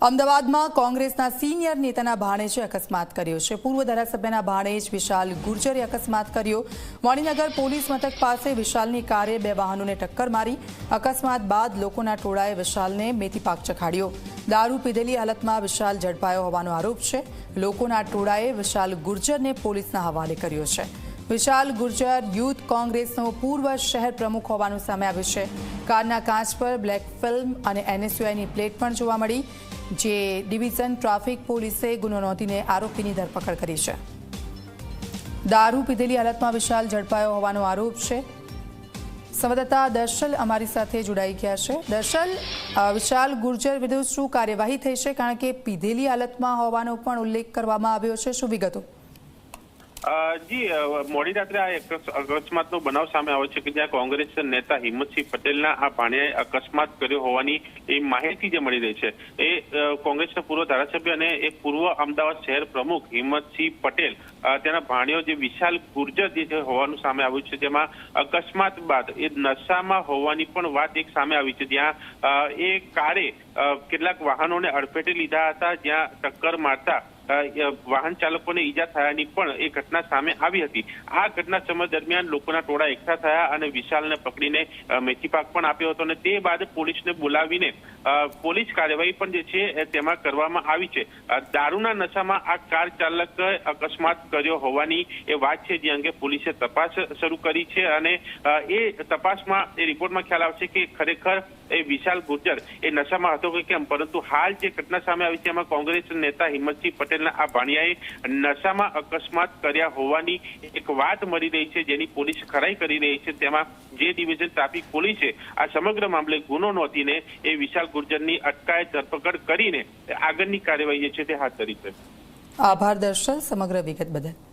અમદાવાદમાં કોંગ્રેસના સિનિયર નેતાના ભાણેજે અકસ્માત કર્યો છે। પૂર્વ ધારાસભ્યના ભાણેજ વિશાલ ગુર્જરે અકસ્માત કર્યો। મણિનગર પોલીસ મથક પાસે વિશાલની કારે બે વાહનોને ટક્કર મારી। અકસ્માત બાદ લોકોના ટોળાએ વિશાલને મેથીપાક ચખાડ્યો। દારૂ પીધેલી હાલતમાં વિશાલ ઝડપાયો હોવાનો આરોપ છે। લોકોના ટોળાએ વિશાલ ગુર્જરને પોલીસના હવાલે કર્યો છે। વિશાલ ગુર્જર યુથ કોંગ્રેસનો પૂર્વ શહેર પ્રમુખ હોવાનું સામે આવ્યું છે। કારના કાચ પર બ્લેક ફિલ્મ અને એનએસયુઆઈની પ્લેટ પણ જોવા મળી, જે ડિવિઝન ટ્રાફિક પોલીસે ગુનો નોંધીને આરોપીની ધરપકડ કરી છે। દારૂ પીધેલી હાલતમાં વિશાલ ઝડપાયો હોવાનો આરોપ છે। સંવાદદાતા દર્શલ અમારી સાથે જોડાઈ ગયા છે। દર્શલ, વિશાલ ગુર્જર વિરુદ્ધ શું કાર્યવાહી થઈ છે, કારણ કે પીધેલી હાલતમાં હોવાનો પણ ઉલ્લેખ કરવામાં આવ્યો છે, શું વિગતો? જી, મોડી રાત્રે આ અકસ્માતનો બનાવ સામે આવ્યો છે કે જ્યાં કોંગ્રેસ નેતા હિંમતસિંહ પટેલના આ ભાણિયાએ અકસ્માત કર્યો હોવાની એ માહિતી જે મળી રહી છે। એ કોંગ્રેસના પૂર્વ ધારાસભ્ય અને એ પૂર્વ અમદાવાદ શહેર પ્રમુખ હિંમતસિંહ પટેલ તેના ભાણિયો જે વિશાલ ગુર્જર જે હોવાનું સામે આવ્યું છે, જેમાં અકસ્માત બાદ એ નશામાં હોવાની પણ વાત એક સામે આવી છે, જ્યાં એ કારે કેટલાક વાહનોને અડફેટે લીધા હતા, જ્યાં ટક્કર મારતા વાહન ચાલકોને ઈજા થયાની પણ એ ઘટના સામે આવી હતી। આ ઘટના સમય દરમિયાન લોકોના ટોળા એકઠા થયા અને વિશાલને પકડીને મેથીપાક પણ આપ્યો હતો અને તે બાદ પોલીસને બોલાવીને પોલીસ કાર્યવાહી પણ જે છે તેમાં કરવામાં આવી છે। દારૂના નશામાં આ કાર ચાલક અકસ્માત કર્યો હોવાની એ વાત છે, જે અંગે પોલીસે તપાસ શરૂ કરી છે અને એ તપાસમાં એ રિપોર્ટમાં ખ્યાલ આવશે કે ખરેખર એ વિશાલ ગુર્જર એ નશામાં હતો કે કેમ। પરંતુ હાલ જે ઘટના સામે આવી છે એમાં કોંગ્રેસ નેતા હિંમતસિંહ પટેલના આ ભાણિયાએ નશામાં અકસ્માત કર્યા હોવાની એક વાત મળી રહી છે, જેની પોલીસ ખરાઈ કરી રહી છે। તેમાં જે ડિવિઝન ટ્રાફિક પોલીસે આ સમગ્ર મામલે ગુનો નોંધીને એ વિશાલ ગુર્જરની અટકાયત ધરપકડ કરીને આગળની કાર્યવાહી જે છે તે હાથ ધરી છે। આભાર દર્શલ, સમગ્ર વિગત બદલ।